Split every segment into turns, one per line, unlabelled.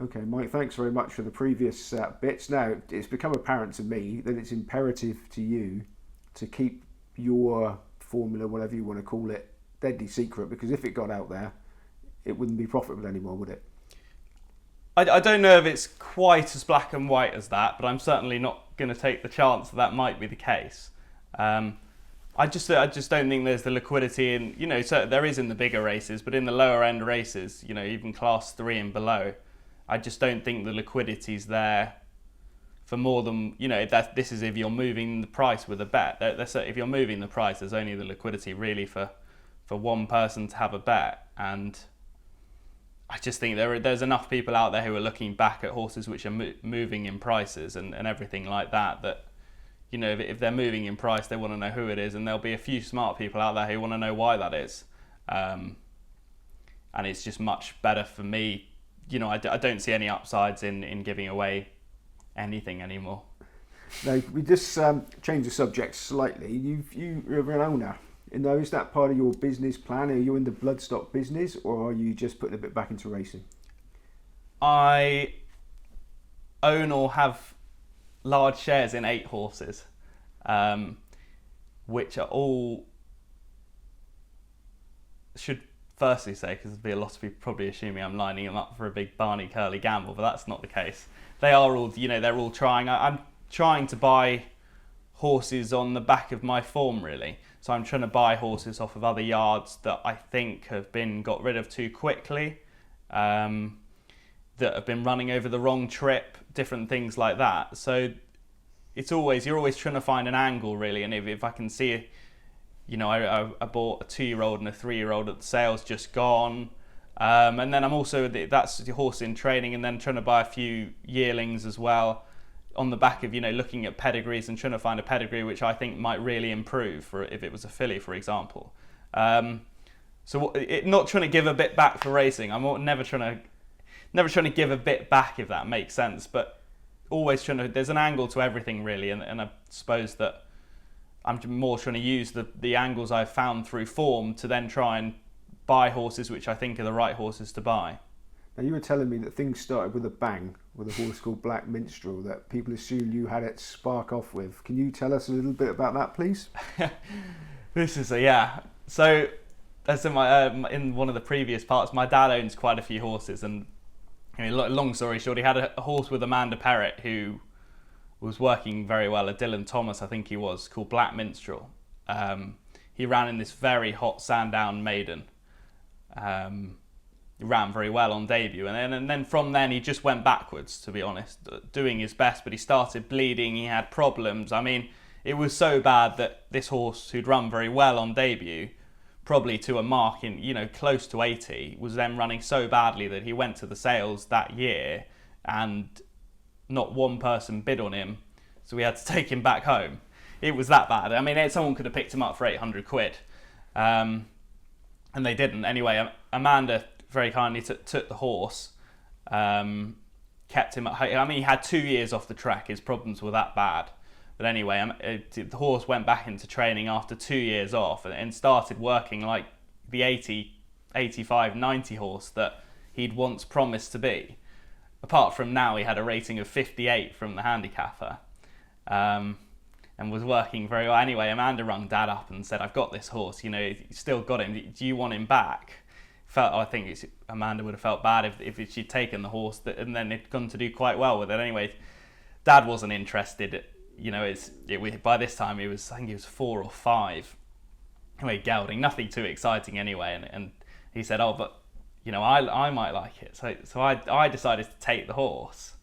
Okay, Mike, thanks very much for the previous bits. Now, it's become apparent to me that it's imperative to you to keep your formula, whatever you want to call it, deadly secret, because if it got out there, it wouldn't be profitable anymore, would it?
I don't know if it's quite as black and white as that, but I'm certainly not going to take the chance that that might be the case. Um, I just don't think there's the liquidity in, so there is in the bigger races, but in the lower end races, even class 3 and below, I just don't think the liquidity's there for more than, this is if you're moving the price with a bet. If you're moving the price, there's only the liquidity really for one person to have a bet. And I just think there's enough people out there who are looking back at horses which are moving in prices and everything like that, if they're moving in price, they want to know who it is, and there'll be a few smart people out there who want to know why that is. And it's just much better for me. I don't see any upsides in giving away anything anymore.
Now, we just change the subject slightly. You're an owner. Is that part of your business plan? Are you in the Bloodstock business, or are you just putting a bit back into racing?
I own or have large shares in 8 horses, which are all, should firstly say, because there'll be a lot of people probably assuming I'm lining them up for a big Barney Curly gamble, but that's not the case. They are all, they're all trying. I'm trying to buy horses on the back of my form, really. So I'm trying to buy horses off of other yards that I think have been got rid of too quickly, that have been running over the wrong trip, different things like that. So you're always trying to find an angle, really. And if I can see, I bought a 2-year-old and a 3-year-old at the sales just gone. And then I'm also, that's the horse in training, and then trying to buy a few yearlings as well on the back of, looking at pedigrees and trying to find a pedigree which I think might really improve for if it was a filly, for example. Not trying to give a bit back for racing. I'm never trying to give a bit back, if that makes sense, but always there's an angle to everything, really, and I suppose that I'm more trying to use the angles I've found through form to then try and buy horses which I think are the right horses to buy.
Now, you were telling me that things started with a bang with a horse called Black Minstrel that people assume you had it spark off with. Can you tell us a little bit about that, please?
This is So, as in one of the previous parts, my dad owns quite a few horses, and long story short, he had a horse with Amanda Perrett who was working very well. A Dylan Thomas, I think he was, called Black Minstrel. He ran in this very hot Sandown maiden. He ran very well on debut, and then from then he just went backwards, to be honest, doing his best, but he started bleeding, he had problems. I mean, it was so bad that this horse, who'd run very well on debut, probably to a mark in, close to 80, was then running so badly that he went to the sales that year and not one person bid on him, so we had to take him back home. It was that bad. I mean, someone could have picked him up for 800 quid, and they didn't. Anyway, Amanda very kindly took the horse, kept him at home. I mean, he had 2 years off the track. His problems were that bad. But anyway, the horse went back into training after 2 years off and started working like the 80, 85, 90 horse that he'd once promised to be. Apart from now, he had a rating of 58 from the handicapper, and was working very well. Anyway, Amanda rung Dad up and said, "I've got this horse, you still got him. Do you want him back?" I think Amanda would have felt bad if she'd taken the horse and then it'd gone to do quite well with it. Anyway, Dad wasn't interested. By this time I think he was 4 or 5. Anyway, gelding, nothing too exciting anyway. And he said, "Oh, but I might like it." So I decided to take the horse.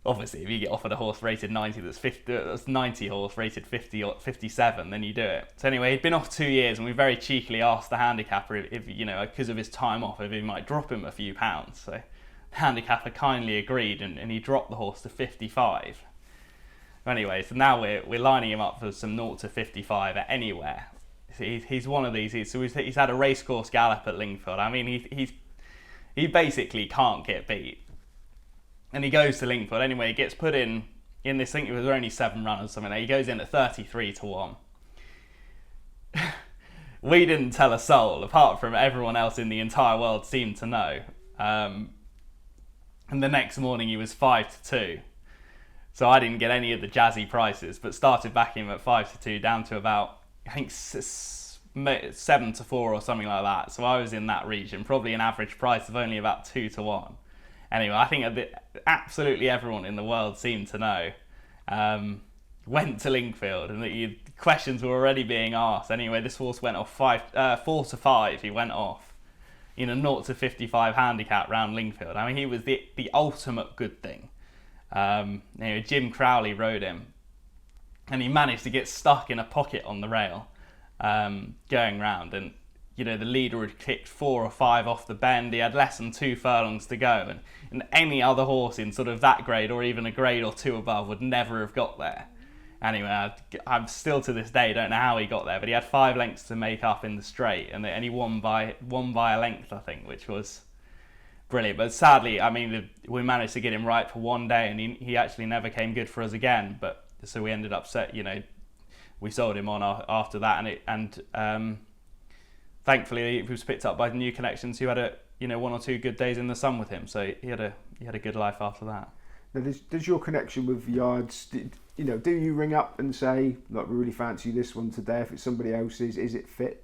Obviously, if you get offered a horse rated 90 that's 90 horse rated 50 or 57, then you do it. So anyway, he'd been off 2 years, and we very cheekily asked the handicapper if because of his time off, if he might drop him a few pounds. So the handicapper kindly agreed, and he dropped the horse to 55. Anyway, so now we're lining him up for some 0 to 55 at anywhere. He's one of these. He's had a racecourse gallop at Lingfield. I mean, he basically can't get beat. And he goes to Lingfield. Anyway, he gets put in this thing. There was only 7 runners, something like that. He goes in at 33 to 1. We didn't tell a soul, apart from everyone else in the entire world seemed to know. and the next morning he was 5-2. So I didn't get any of the jazzy prices, but started backing him at 5-2 down to about, I think, 7-4 or something like that. So I was in that region, probably an average price of only about 2-1. Anyway, I think absolutely everyone in the world seemed to know. Went to Lingfield, and the questions were already being asked. Anyway, this horse went off 4-5. He went off in a 0-55 handicap round Lingfield. I mean, he was the ultimate good thing. Jim Crowley rode him, and he managed to get stuck in a pocket on the rail going round. And the leader had kicked 4 or 5 off the bend. He had less than 2 furlongs to go, and any other horse in sort of that grade or even a grade or 2 above would never have got there. Anyway, I'm still to this day don't know how he got there, but he had 5 lengths to make up in the straight, and he won by a length, I think, which was brilliant. But sadly, I mean, we managed to get him right for one day, and he actually never came good for us again. But so we ended up we sold him on after that, and thankfully he was picked up by the new connections who had 1 or 2 good days in the sun with him. So he had a good life after that.
Now, does your connection with yards, do you ring up and say, like, we really fancy this one today? If it's somebody else's, is it fit?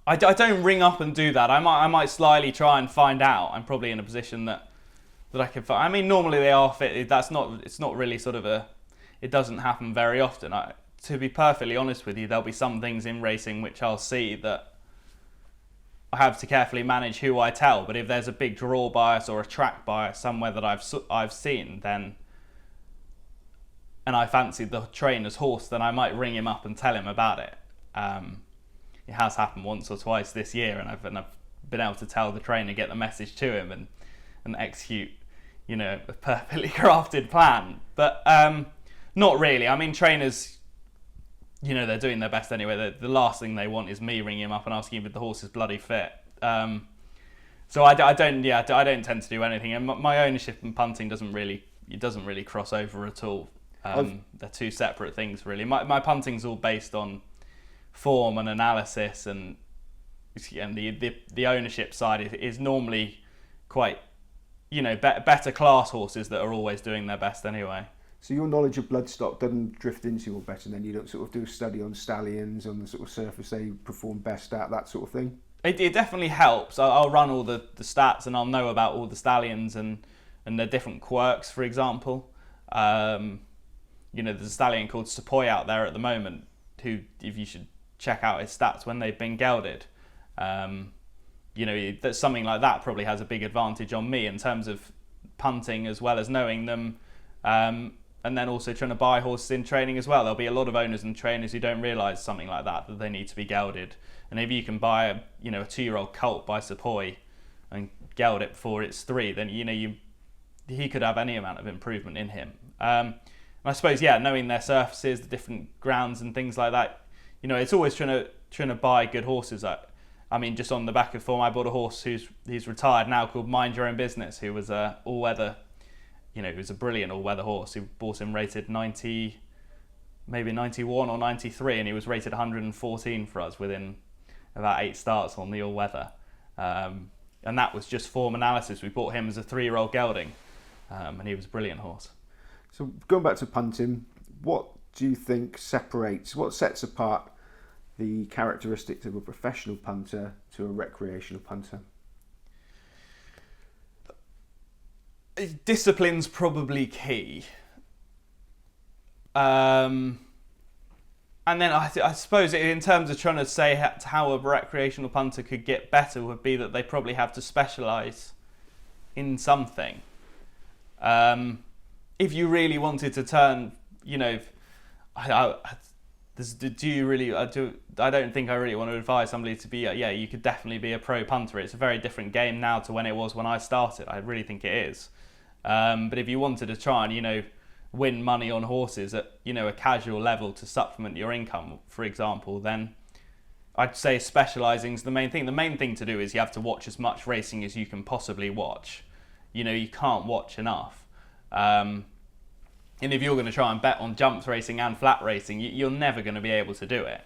I don't ring up and do that. I might slyly try and find out. I'm probably in a position that I can find. I mean, normally they are fit. It's not really sort of it doesn't happen very often. To be perfectly honest with you, there'll be some things in racing which I'll see that I have to carefully manage who I tell. But if there's a big draw bias or a track bias somewhere that I've seen, then, and I fancy the trainer's horse, then I might ring him up and tell him about it. It has happened once or twice this year, and I've been able to tell the trainer, get the message to him, and execute, a perfectly crafted plan. But not really. I mean, trainers, they're doing their best anyway. The last thing they want is me ringing him up and asking if the horse is bloody fit. So I don't tend to do anything, and my ownership and punting doesn't really cross over at all. They're 2 separate things, really. My punting's all based on form and analysis, and the ownership side is normally quite, better class horses that are always doing their best anyway.
So your knowledge of Bloodstock doesn't drift into your betting, then? You don't sort of do a study on stallions, on the sort of surface they perform best at, that sort of thing?
It definitely helps. I'll run all the stats, and I'll know about all the stallions and their different quirks, for example. There's a stallion called Sepoy out there at the moment, who, if you should check out his stats when they've been gelded, that something like that probably has a big advantage on me in terms of punting as well as knowing them, and then also trying to buy horses in training as well. There'll be a lot of owners and trainers who don't realise something like that they need to be gelded, and if you can buy a 2-year-old colt by Sepoy and geld it before it's 3, then he could have any amount of improvement in him. And I suppose, knowing their surfaces, the different grounds and things like that, it's always trying to buy good horses. I mean, just on the back of form, I bought a horse he's retired now, called Mind Your Own Business, who was a all-weather, he was a brilliant all-weather horse. Who bought him rated 90, maybe 91 or 93, and he was rated 114 for us within about 8 starts on the all-weather. And that was just form analysis. We bought him as a 3-year-old gelding, and he was a brilliant horse.
So going back to punting, what do you think what sets apart the characteristics of a professional punter to a recreational punter?
Discipline's probably key. And then I suppose in terms of trying to say how a recreational punter could get better would be that they probably have to specialise in something. If you really wanted to turn, I don't think I really want to advise somebody to be, you could definitely be a pro punter. It's a very different game now to when it was when I started. I really think it is. But if you wanted to try and, win money on horses at, a casual level to supplement your income, for example, then I'd say specialising is the main thing. The main thing to do is you have to watch as much racing as you can possibly watch. You can't watch enough. And if you're going to try and bet on jumps racing and flat racing, you're never going to be able to do it.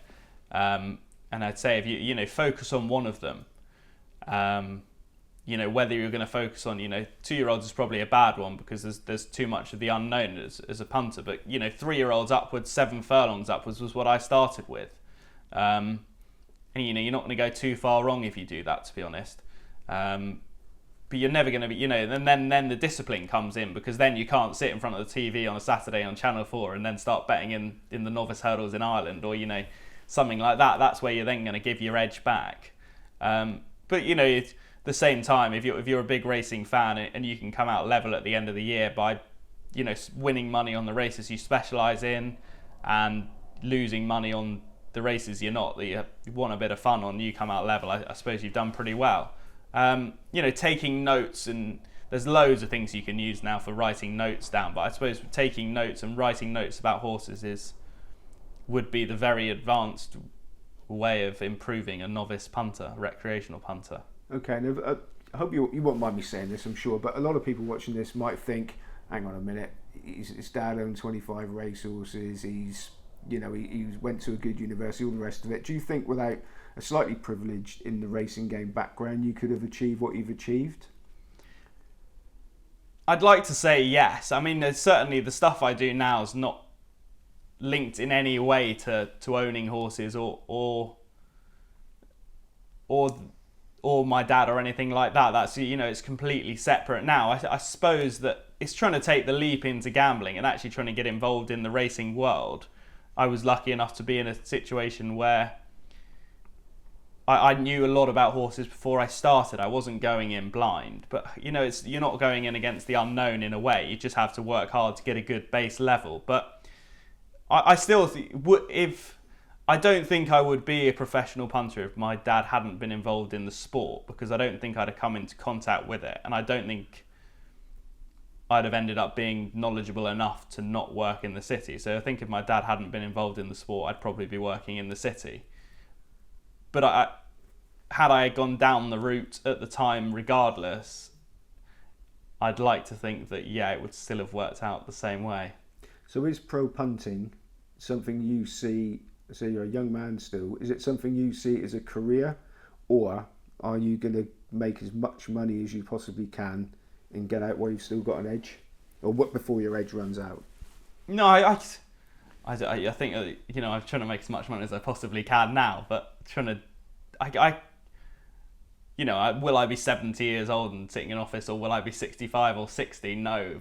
And I'd say if you focus on one of them, whether you're going to focus on, 2-year-olds is probably a bad one because there's too much of the unknown as a punter. But 3-year-olds upwards, 7 furlongs upwards was what I started with. And you're not going to go too far wrong if you do that, to be honest. But you're never going to be, and then the discipline comes in, because then you can't sit in front of the TV on a Saturday on Channel 4 and then start betting in the novice hurdles in Ireland, or something like that. That's where you're then going to give your edge back. But at the same time, if you're a big racing fan and you can come out level at the end of the year by winning money on the races you specialise in and losing money on the races you're not, that you want a bit of fun on, you come out level, I suppose you've done pretty well. Taking notes, and there's loads of things you can use now for writing notes down, but I suppose taking notes and writing notes about horses would be the very advanced way of improving a novice punter, recreational punter.
Okay, now, I hope you won't mind me saying this, I'm sure, but a lot of people watching this might think, hang on a minute, his dad owned 25 racehorses, he went to a good university, all the rest of it. Do you think without a slightly privileged in the racing game background, you could have achieved what you've achieved?
I'd like to say yes. I mean, there's certainly the stuff I do now is not linked in any way to owning horses or my dad or anything like that. That's, it's completely separate now. I suppose that it's trying to take the leap into gambling and actually trying to get involved in the racing world. I was lucky enough to be in a situation where I knew a lot about horses before I started. I wasn't going in blind, but you're not going in against the unknown in a way. You just have to work hard to get a good base level. But I still I don't think I would be a professional punter if my dad hadn't been involved in the sport, because I don't think I'd have come into contact with it, and I don't think I'd have ended up being knowledgeable enough to not work in the city. So I think if my dad hadn't been involved in the sport, I'd probably be working in the city. But had I gone down the route at the time regardless, I'd like to think that, it would still have worked out the same way.
So is pro punting something you see, so you're a young man still, is it something you see as a career, or are you going to make as much money as you possibly can and get out while you've still got an edge, or what before your edge runs out?
No, I think I'm trying to make as much money as I possibly can now, but will I be 70 years old and sitting in office, or will I be 65 or 60? No,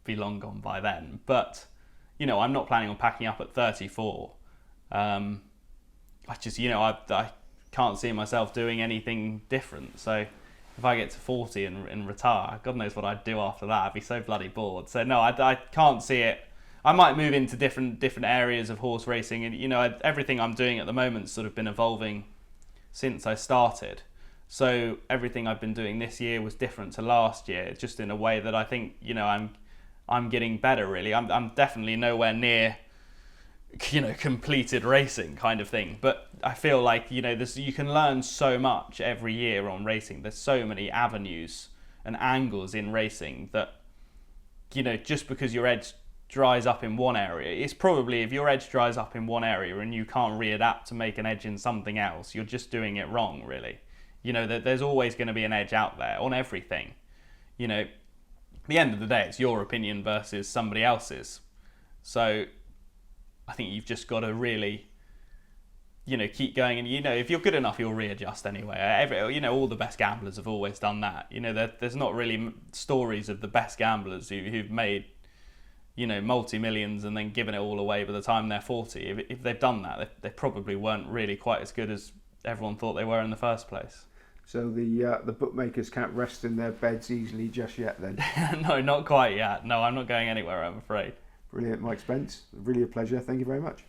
be long gone by then. But I'm not planning on packing up at 34. I can't see myself doing anything different. So if I get to 40 and retire, God knows what I'd do after that. I'd be so bloody bored. So no, I can't see it. I might move into different areas of horse racing, and everything I'm doing at the moment's sort of been evolving since I started. So everything I've been doing this year was different to last year, just in a way that I think I'm getting better. Really, I'm definitely nowhere near completed racing kind of thing, but I feel like you can learn so much every year on racing. There's so many avenues and angles in racing that just because your edge dries up in one area, it's probably, if your edge dries up in one area and you can't readapt to make an edge in something else, you're just doing it wrong, really. There's always going to be an edge out there on everything. At the end of the day, it's your opinion versus somebody else's. So I think you've just got to really, keep going. And, if you're good enough, you'll readjust anyway. All the best gamblers have always done that. There's not really stories of the best gamblers who've made, multi-millions and then given it all away by the time they're 40. If they've done that, they probably weren't really quite as good as everyone thought they were in the first place.
So the bookmakers can't rest in their beds easily just yet then?
No, not quite yet. No, I'm not going anywhere, I'm afraid.
Brilliant, Mike Spence. Really a pleasure. Thank you very much.